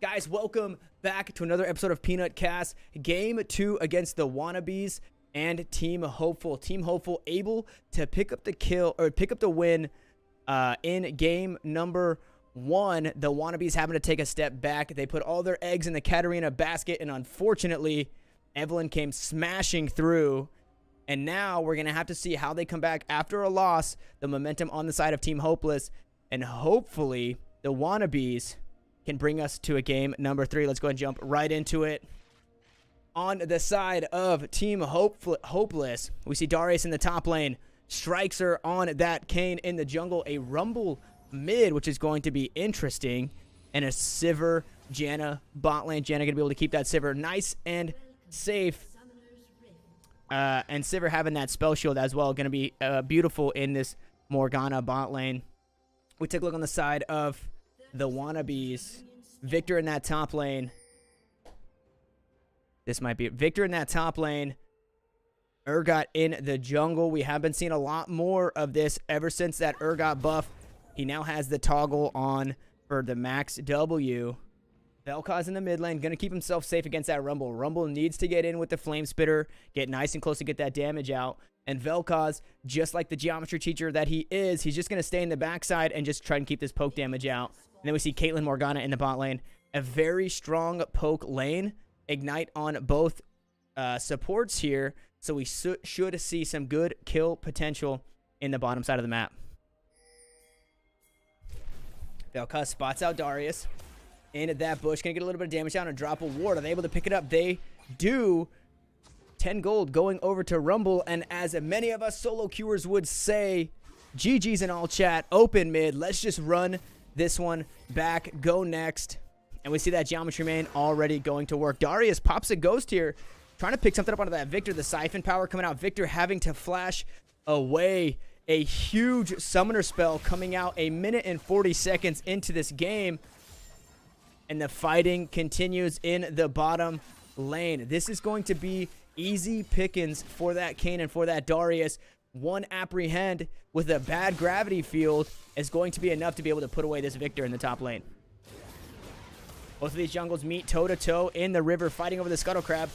Guys, welcome back to another episode of Peanut Cast. Game 2 against the Wannabes and Team Hopeful. Team Hopeful able to pick up the kill or pick up the win in game number 1. The Wannabes having to take a step back. They put all their eggs in the Katarina basket, and unfortunately, Evelyn came smashing through. And now we're going to have to see how they come back after a loss. The momentum on the side of Team Hopeless, and hopefully the Wannabes can bring us to a game number 3. Let's go ahead and jump right into it. On the side of Team Hopeless, we see Darius in the top lane. Strikes her on that Kayn in the jungle. A Rumble mid, which is going to be interesting. And a Sivir Janna bot lane. Janna going to be able to keep that Sivir nice and safe. And Sivir having that spell shield as well. Going to be beautiful in this Morgana bot lane. We take a look on the side of the Wannabes. Victor in that top lane. This might be it. Victor in that top lane. Urgot in the jungle. We have been seeing a lot more of this ever since that Urgot buff. He now has the toggle on for the max W. Vel'Koz in the mid lane. Going to keep himself safe against that Rumble. Rumble needs to get in with the Flame Spitter. Get nice and close to get that damage out. And Vel'Koz, just like the geometry teacher that he is, he's just going to stay in the backside and just try and keep this poke damage out. And then we see Caitlyn Morgana in the bot lane. A very strong poke lane. Ignite on both supports here. So we should see some good kill potential in the bottom side of the map. Vel'Koz spots out Darius. Into that bush. Going to get a little bit of damage down and drop a ward. Are they able to pick it up? They do. 10 gold going over to Rumble. And as many of us solo queuers would say, GG's in all chat. Open mid. Let's just run this one back. Go next. And we see that geometry main already going to work. Darius pops a ghost here. Trying to pick something up out of that Victor. The siphon power coming out. Victor having to flash away. A huge summoner spell coming out 1 minute and 40 seconds into this game. And the fighting continues in the bottom lane. This is going to be easy pickings for that Kayn and for that Darius. One apprehend with a bad gravity field is going to be enough to be able to put away this Victor in the top lane. Both of these jungles meet toe-to-toe in the river, fighting over the Scuttle Crab.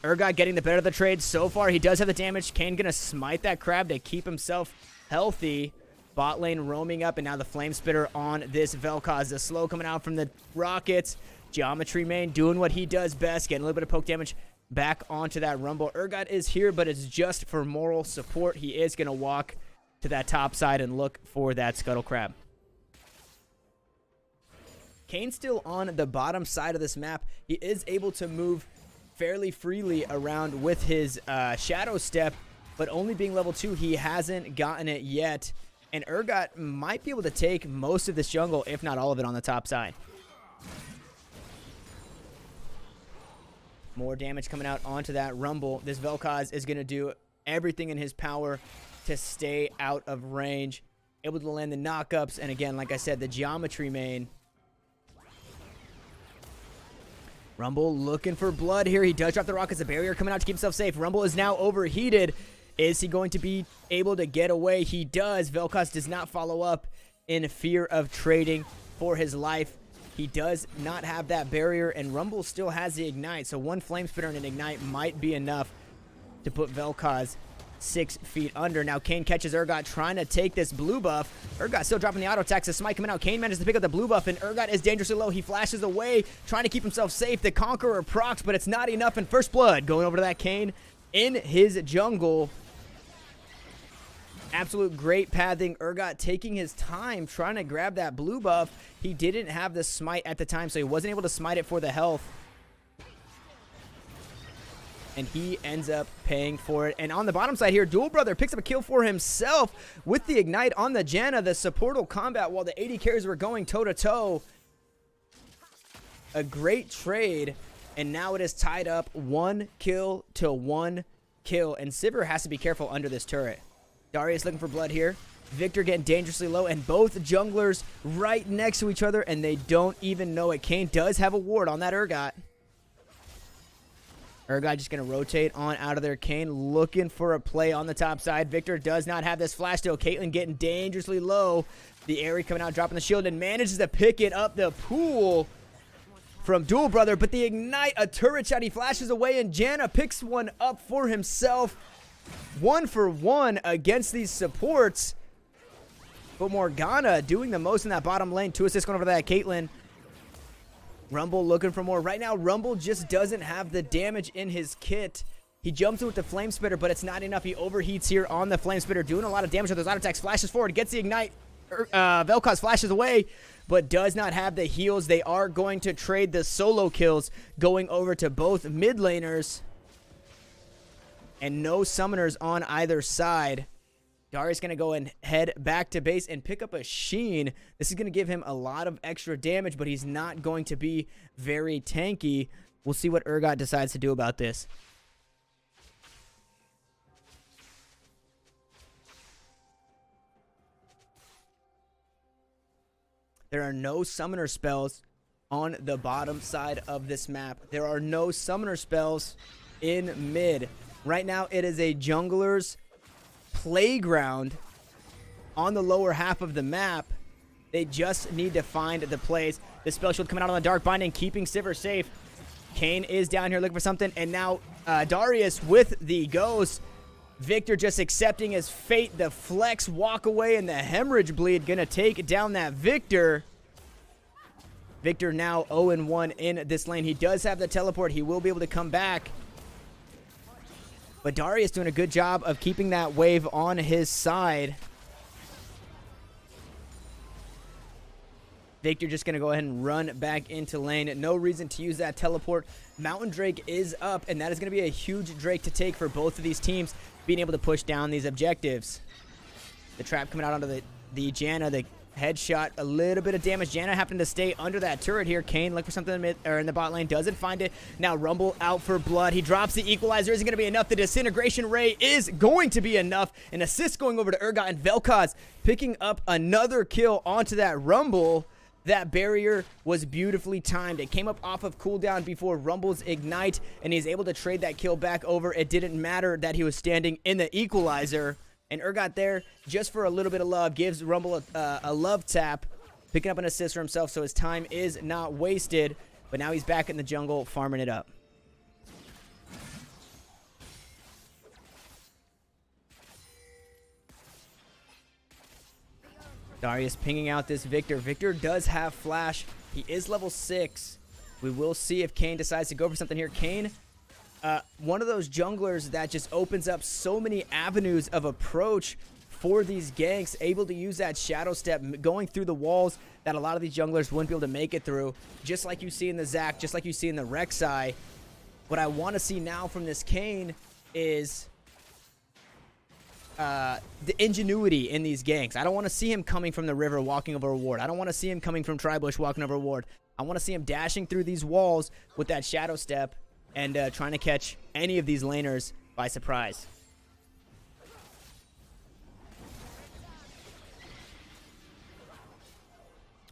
Urgot getting the better of the trade so far. He does have the damage. Kayn going to smite that crab to keep himself healthy. Bot lane roaming up, and now the Flame Spitter on this Vel'Koz. The slow coming out from the rockets. Geometry main doing what he does best, getting a little bit of poke damage back onto that Rumble. Urgot is here, but it's just for moral support. He is going to walk to that top side and look for that Scuttle Crab. Kayn still on the bottom side of this map. He is able to move fairly freely around with his Shadow Step, but only being level 2, he hasn't gotten it yet. And Urgot might be able to take most of this jungle, if not all of it, on the top side. More damage coming out onto that Rumble. This Vel'Koz is going to do everything in his power to stay out of range. Able to land the knockups. And again, like I said, the geometry main. Rumble looking for blood here. He does drop the rockets. A barrier coming out to keep himself safe. Rumble is now overheated. Is he going to be able to get away? He does. Vel'Koz does not follow up in fear of trading for his life. He does not have that barrier, and Rumble still has the Ignite. So one Flame Spitter and an Ignite might be enough to put Vel'Koz 6 feet under. Now Kayn catches Urgot trying to take this blue buff. Urgot still dropping the auto attacks. The smite coming out. Kayn manages to pick up the blue buff, and Urgot is dangerously low. He flashes away, trying to keep himself safe. The Conqueror procs, but it's not enough. And first blood going over to that Kayn in his jungle. Absolute great pathing. Urgot taking his time trying to grab that blue buff. He didn't have the smite at the time, so he wasn't able to smite it for the health. And he ends up paying for it. And on the bottom side here, Dual Brother picks up a kill for himself with the Ignite on the Janna. The supportal combat while the AD carries were going toe-to-toe. A great trade. And now it is tied up 1 kill to 1 kill. And Sivir has to be careful under this turret. Darius looking for blood here. Victor getting dangerously low, and both junglers right next to each other, and they don't even know it. Kayn does have a ward on that Urgot. Urgot just going to rotate on out of there. Kayn looking for a play on the top side. Victor does not have this flash still. Caitlyn getting dangerously low. The Aerie coming out, dropping the shield, and manages to pick it up the pool. from Duel Brother, but the Ignite, a turret shot, he flashes away, and Janna picks one up for himself. 1-for-1 against these supports. But Morgana doing the most in that bottom lane. 2 assists going over to that Caitlyn. Rumble looking for more. Right now, Rumble just doesn't have the damage in his kit. He jumps in with the Flame Spitter, but it's not enough. He overheats here on the Flame Spitter, doing a lot of damage with those auto attacks. Flashes forward, gets the Ignite. Vel'Koz flashes away, but does not have the heals. They are going to trade the solo kills, going over to both mid laners. And no summoners on either side. Darius going to go and head back to base and pick up a Sheen. This is going to give him a lot of extra damage, but he's not going to be very tanky. We'll see what Urgot decides to do about this. There are no summoner spells on the bottom side of this map. There are no summoner spells in mid. Right now, it is a jungler's playground on the lower half of the map. They just need to find the plays. The spell shield coming out on the Dark Binding, keeping Sivir safe. Kayn is down here looking for something, and now Darius with the Ghost. Victor just accepting his fate. The flex walk away and the hemorrhage bleed gonna take down that Victor. Victor now 0-1 in this lane. He does have the teleport. He will be able to come back. But Darius doing a good job of keeping that wave on his side. Victor just going to go ahead and run back into lane. No reason to use that teleport. Mountain Drake is up, and that is going to be a huge Drake to take for both of these teams, being able to push down these objectives. The trap coming out onto the Janna, the headshot, a little bit of damage. Janna happened to stay under that turret here. Kayn looking for something in the, in the bot lane, doesn't find it. Now Rumble out for blood. He drops the equalizer. Isn't going to be enough. The disintegration ray is going to be enough. An assist going over to Urgot, and Vel'Koz picking up another kill onto that Rumble. That barrier was beautifully timed. It came up off of cooldown before Rumble's Ignite, and he's able to trade that kill back over. It didn't matter that he was standing in the equalizer. And Urgot there, just for a little bit of love, gives Rumble a love tap, picking up an assist for himself, so his time is not wasted. But now he's back in the jungle, farming it up. Darius pinging out this Victor. Victor does have flash. He is level 6. We will see if Kayn decides to go for something here. Kayn, one of those junglers that just opens up so many avenues of approach for these ganks, able to use that shadow step, going through the walls that a lot of these junglers wouldn't be able to make it through, just like you see in the Zac, just like you see in the Rek'Sai. What I want to see now from this Kayn is the ingenuity in these ganks. I don't want to see him coming from the river walking over a ward. I don't want to see him coming from Tribush walking over a ward. I want to see him dashing through these walls with that shadow step and trying to catch any of these laners by surprise.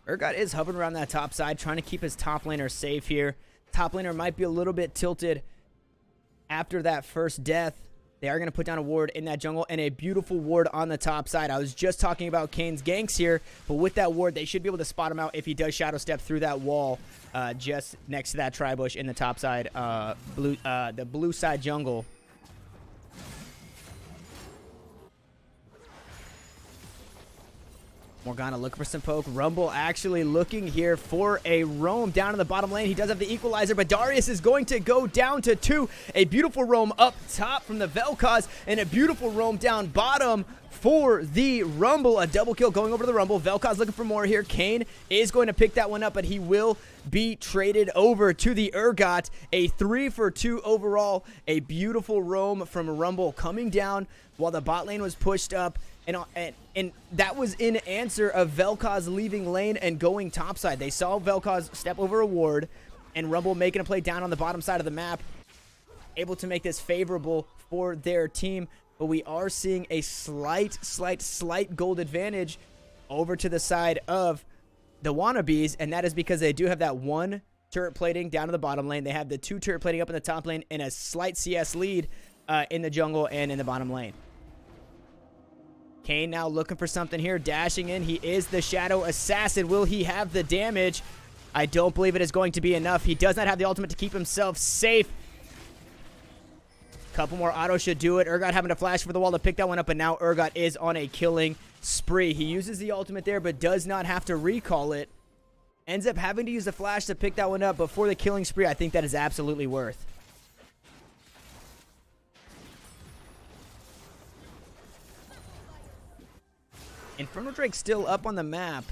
Urgot is hovering around that top side, trying to keep his top laner safe here. Top laner might be a little bit tilted after that first death. They are going to put down a ward in that jungle, and a beautiful ward on the top side. I was just talking about Kayn's ganks here, but with that ward, they should be able to spot him out if he does shadow step through that wall just next to that Tribush in the top side, the blue side jungle. Morgana looking for some poke. Rumble actually looking here for a roam down in the bottom lane. He does have the equalizer, but Darius is going to go down to 2. A beautiful roam up top from the Vel'Koz, and a beautiful roam down bottom for the Rumble. A double kill going over to the Rumble. Vel'Koz looking for more here. Kayn is going to pick that one up, but he will be traded over to the Urgot. A 3-for-2 overall. A beautiful roam from Rumble coming down while the bot lane was pushed up. And that was in answer of Vel'Koz leaving lane and going topside. They saw Vel'Koz step over a ward, and Rumble making a play down on the bottom side of the map, able to make this favorable for their team. But we are seeing a slight gold advantage over to the side of the Wannabes, and that is because they do have that 1 turret plating down to the bottom lane. They have the 2 turret plating up in the top lane, and a slight CS lead in the jungle and in the bottom lane. Kayn now looking for something here, dashing in. He is the Shadow Assassin. Will he have the damage? I don't believe it is going to be enough. He does not have the ultimate to keep himself safe. Couple more autos should do it. Urgot having to flash for the wall to pick that one up, but now Urgot is on a killing spree. He uses the ultimate there, but does not have to recall it. Ends up having to use the flash to pick that one up, but for the killing spree, I think that is absolutely worth. Infernal Drake still up on the map.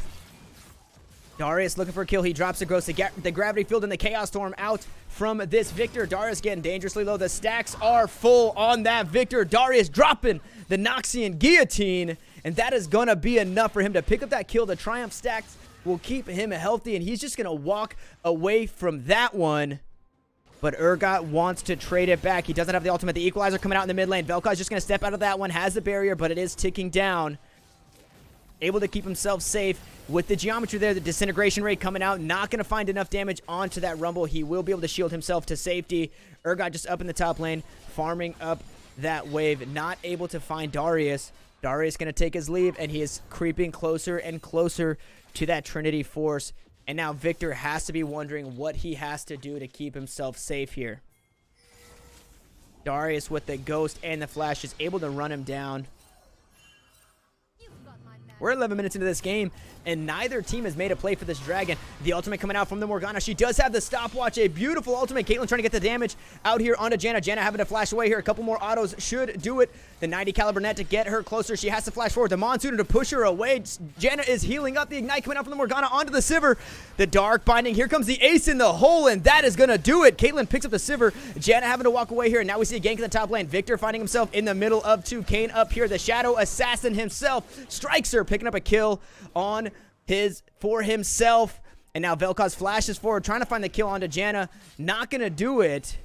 Darius looking for a kill. He drops the Gross, the Gravity Field, and the Chaos Storm out from this Victor. Darius getting dangerously low. The stacks are full on that Victor. Darius dropping the Noxian Guillotine, and that is going to be enough for him to pick up that kill. The Triumph stacks will keep him healthy, and he's just going to walk away from that one. But Urgot wants to trade it back. He doesn't have the ultimate. The Equalizer coming out in the mid lane. Vel'Koz's just going to step out of that one. Has the barrier, but it is ticking down. Able to keep himself safe with the geometry there. The disintegration rate coming out. Not going to find enough damage onto that Rumble. He will be able to shield himself to safety. Urgot just up in the top lane, farming up that wave. Not able to find Darius. Darius going to take his leave, and he is creeping closer and closer to that Trinity Force. And now Victor has to be wondering what he has to do to keep himself safe here. Darius with the Ghost and the Flash is able to run him down. We're 11 minutes into this game, and neither team has made a play for this Dragon. The ultimate coming out from the Morgana. She does have the stopwatch. A beautiful ultimate. Caitlyn trying to get the damage out here onto Janna. Janna having to flash away here. A couple more autos should do it. The 90 caliber net to get her closer. She has to flash forward. The Monsoon to push her away. Janna is healing up. The Ignite coming out from the Morgana onto the Sivir. The Dark Binding. Here comes the Ace in the hole, and that is going to do it. Caitlyn picks up the Sivir. Janna having to walk away here, and now we see a gank in the top lane. Victor finding himself in the middle of two. Kayn up here. The Shadow Assassin himself strikes her, picking up a kill for himself. And now Vel'Koz flashes forward, trying to find the kill onto Janna. Not going to do it.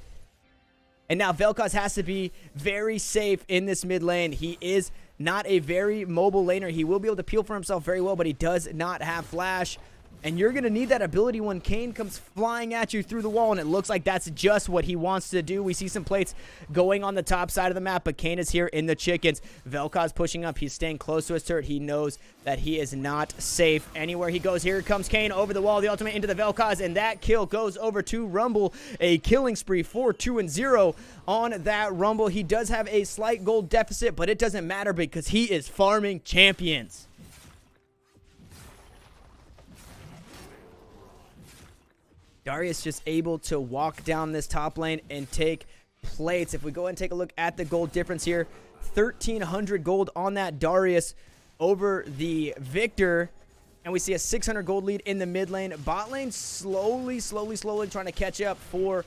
And now Vel'Koz has to be very safe in this mid lane. He is not a very mobile laner. He will be able to peel for himself very well, but he does not have flash. And you're going to need that ability when Kayn comes flying at you through the wall, and it looks like that's just what he wants to do. We see some plates going on the top side of the map, but Kayn is here in the chickens. Vel'Koz pushing up. He's staying close to his turret. He knows that he is not safe anywhere he goes. Here comes Kayn over the wall, the ultimate into the Vel'Koz, and that kill goes over to Rumble. A killing spree, 4-2-0 on that Rumble. He does have a slight gold deficit, but it doesn't matter because he is farming champions. Darius just able to walk down this top lane and take plates. If we go ahead and take a look at the gold difference here, 1,300 gold on that Darius over the Victor. And we see a 600 gold lead in the mid lane. Bot lane slowly trying to catch up for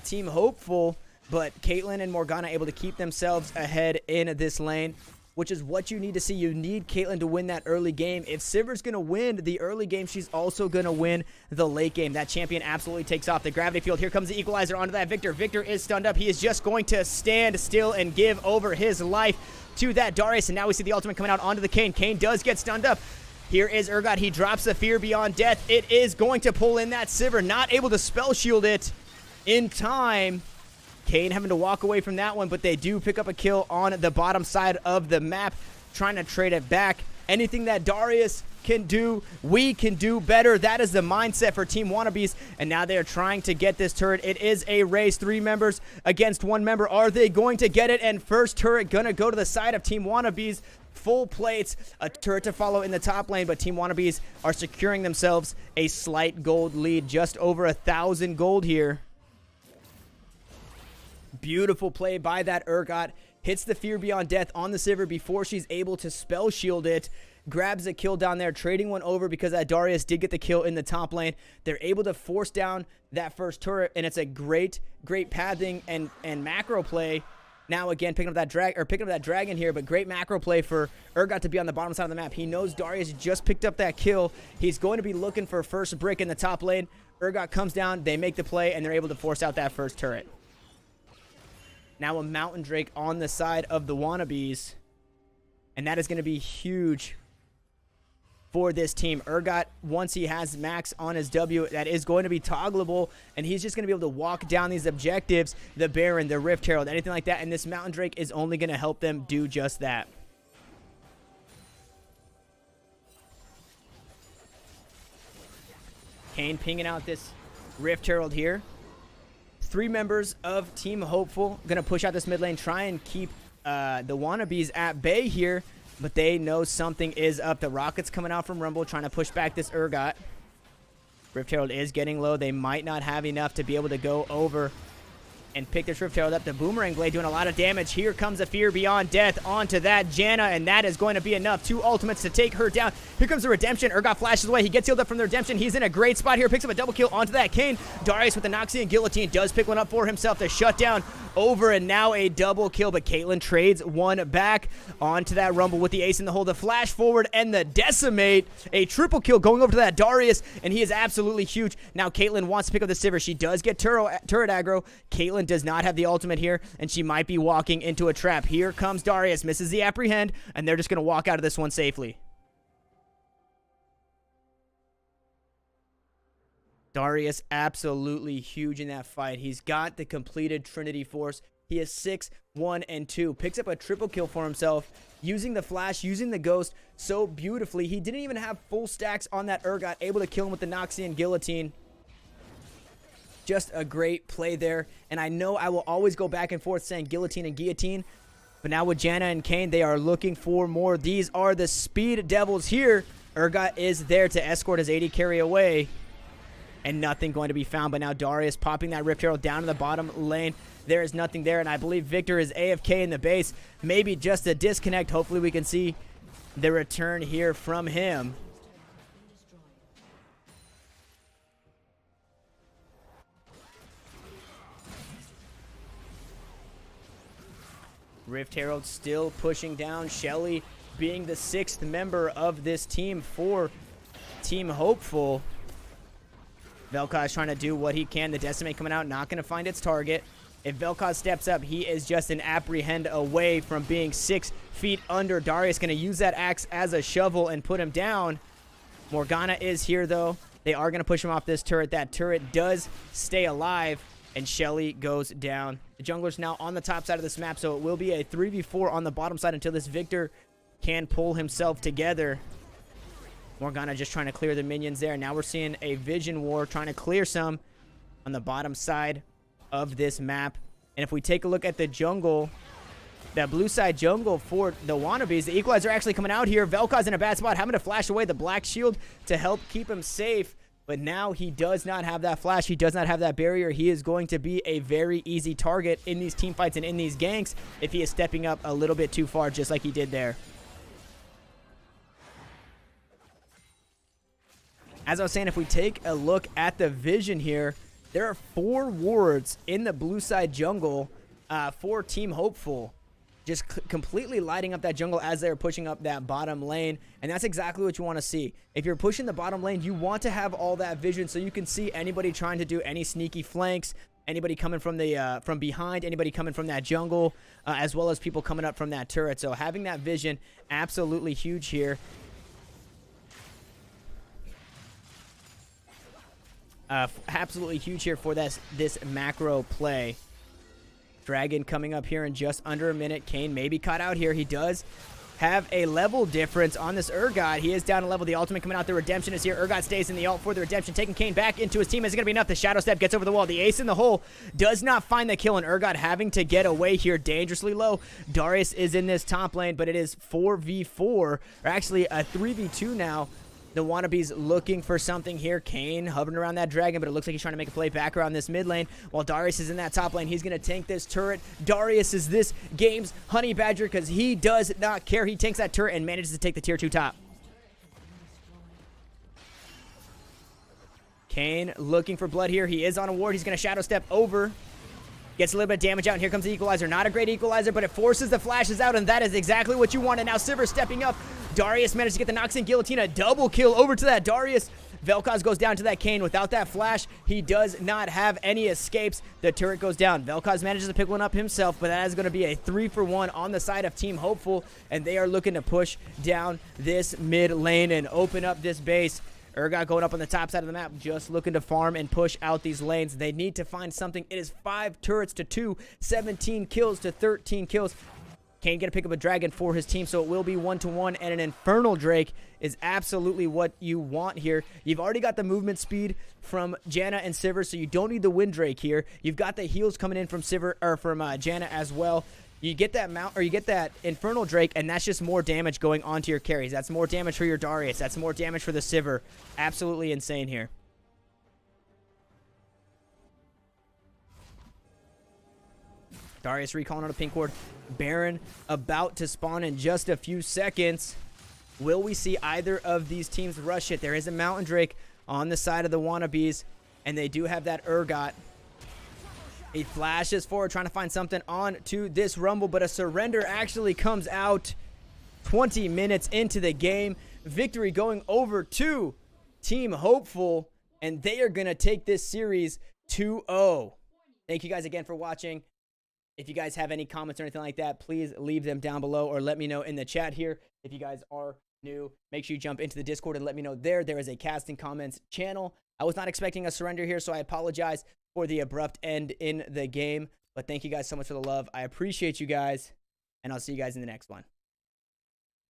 Team Hopeful. But Caitlyn and Morgana able to keep themselves ahead in this lane, which is what you need to see. You need Caitlyn to win that early game. If Sivir's going to win the early game, she's also going to win the late game. That champion absolutely takes off. The Gravity Field. Here comes the Equalizer onto that Victor. Victor is stunned up. He is just going to stand still and give over his life to that Darius. And now we see the ultimate coming out onto the Kayn. Kayn does get stunned up. Here is Urgot. He drops the Fear Beyond Death. It is going to pull in that Sivir. Not able to spell shield it in time. Kayn having to walk away from that one, but they do pick up a kill on the bottom side of the map, trying to trade it back. Anything that Darius can do, we can do better. That is the mindset for Team Wannabes, and now they are trying to get this turret. It is a race, 3 members against 1 member. Are they going to get it? And first turret gonna go to the side of Team Wannabes. Full plates, a turret to follow in the top lane, but Team Wannabes are securing themselves a slight gold lead, just over 1,000 gold here. Beautiful play by that Urgot. Hits the Fear Beyond Death on the Sivir before she's able to spell shield it. Grabs a kill down there, trading one over because that Darius did get the kill in the top lane. They're able to force down that first turret, and it's a great pathing and macro play. Now again, picking up that dragon here, but great macro play for Urgot to be on the bottom side of the map. He knows Darius just picked up that kill. He's going to be looking for first brick in the top lane. Urgot comes down, they make the play, and they're able to force out that first turret. Now a Mountain Drake on the side of the Wannabes. And that is going to be huge for this team. Urgot, once he has max on his W, that is going to be toggleable. And he's just going to be able to walk down these objectives. The Baron, the Rift Herald, anything like that. And this Mountain Drake is only going to help them do just that. Kane pinging out this Rift Herald here. 3 members of Team Hopeful going to push out this mid lane, try and keep the Wannabes at bay here, but they know something is up. The rockets coming out from Rumble, trying to push back this Urgot. Rift Herald is getting low. They might not have enough to be able to go over and pick this Rift Herald up. The Boomerang Blade doing a lot of damage. Here comes a Fear Beyond Death onto that Janna, and that is going to be enough. 2 ultimates to take her down. Here comes the Redemption. Urgot flashes away. He gets healed up from the Redemption. He's in a great spot here. Picks up a double kill onto that Kane. Darius with the Noxian Guillotine does pick one up for himself. The shutdown over, and now a double kill, but Caitlyn trades one back onto that Rumble with the ace in the hole. The flash forward and the decimate. A triple kill going over to that Darius, and he is absolutely huge. Now Caitlyn wants to pick up the Sivir. She does get turret aggro. Caitlyn does not have the ultimate here, and she might be walking into a trap. Here comes Darius, misses the apprehend, and they're just going to walk out of this one safely. Darius absolutely huge in that fight. He's got the completed Trinity Force. He is 6, 1, and 2. Picks up a triple kill for himself, using the flash, using the ghost so beautifully. He didn't even have full stacks on that Urgot, able to kill him with the Noxian Guillotine. Just a great play there. And I know I will always go back and forth saying guillotine and guillotine, but now with Janna and Kane, they are looking for more. These are the Speed Devils here. Urgot is there to escort his AD carry away, and nothing going to be found. But now Darius popping that Rift Herald down to the bottom lane. There is nothing there, and I believe Victor is AFK in the base. Maybe just a disconnect. Hopefully we can see the return here from him. Rift Herald still pushing down. Shelly being the 6th member of this team for Team Hopeful. Vel'Koz trying to do what he can. The Decimate coming out, not going to find its target. If Vel'Koz steps up, he is just an apprehend away from being 6 feet under. Darius going to use that axe as a shovel and put him down. Morgana is here, though. They are going to push him off this turret. That turret does stay alive, and Shelly goes down. The jungler's now on the top side of this map, so it will be a 3v4 on the bottom side until this Victor can pull himself together. Morgana just trying to clear the minions there. Now we're seeing a Vision War trying to clear some on the bottom side of this map. And if we take a look at the jungle, that blue side jungle for the Wannabes, the Equalizer actually coming out here. Vel'Koz in a bad spot, having to flash away the black shield to help keep him safe. But now he does not have that flash. He does not have that barrier. He is going to be a very easy target in these team fights and in these ganks if he is stepping up a little bit too far, just like he did there. As I was saying, if we take a look at the vision here, there are 4 wards in the blue side jungle for Team Hopeful. Just completely lighting up that jungle as they're pushing up that bottom lane. And that's exactly what you want to see. If you're pushing the bottom lane, you want to have all that vision so you can see anybody trying to do any sneaky flanks, anybody coming from the from behind, anybody coming from that jungle, as well as people coming up from that turret. So having that vision, absolutely huge here. Absolutely huge here for this macro play. Dragon coming up here in just under a minute. Kane may be caught out here. He does have a level difference on this Urgot. He is down a level. The ultimate coming out. The Redemption is here. Urgot stays in the ult for the Redemption, taking Kane back into his team. Is it going to be enough? The Shadow Step gets over the wall. The ace in the hole does not find the kill, and Urgot having to get away here dangerously low. Darius is in this top lane, but it is 4v4, or actually a 3v2 now. The Wannabes looking for something here. Kane hovering around that dragon, but it looks like he's trying to make a play back around this mid lane. While Darius is in that top lane, he's going to tank this turret. Darius is this game's honey badger because he does not care. He tanks that turret and manages to take the tier 2 top. Kane looking for blood here. He is on a ward. He's going to shadow step over. Gets a little bit of damage out, and here comes the Equalizer. Not a great Equalizer, but it forces the flashes out, and that is exactly what you want. And now Sivir stepping up. Darius managed to get the Noxian Guillotine, a double kill over to that Darius. Vel'Koz goes down to that Kane. Without that flash, he does not have any escapes. The turret goes down. Vel'Koz manages to pick one up himself, but that is going to be a 3-for-1 on the side of Team Hopeful, and they are looking to push down this mid lane and open up this base. Urgot going up on the top side of the map, just looking to farm and push out these lanes. They need to find something. It is 5 turrets to 2, 17 kills to 13 kills. Can't get to pick up a dragon for his team, so it will be 1-1, and an Infernal Drake is absolutely what you want here. You've already got the movement speed from Janna and Sivir, so you don't need the Wind Drake here. You've got the heals coming in from Sivir, or from Janna as well. You get that you get that Infernal Drake, and that's just more damage going onto your carries. That's more damage for your Darius. That's more damage for the Sivir. Absolutely insane here. Darius recalling on a pink ward. Baron about to spawn in just a few seconds. Will we see either of these teams rush it? There is a Mountain Drake on the side of the Wannabes, and they do have that Urgot. He flashes forward, trying to find something on to this Rumble, but a surrender actually comes out 20 minutes into the game. Victory going over to Team Hopeful, and they are going to take this series 2-0. Thank you guys again for watching. If you guys have any comments or anything like that, please leave them down below or let me know in the chat here. If you guys are new, make sure you jump into the Discord and let me know there. There is a casting comments channel. I was not expecting a surrender here, so I apologize for the abrupt end in the game. But thank you guys so much for the love. I appreciate you guys, and I'll see you guys in the next one.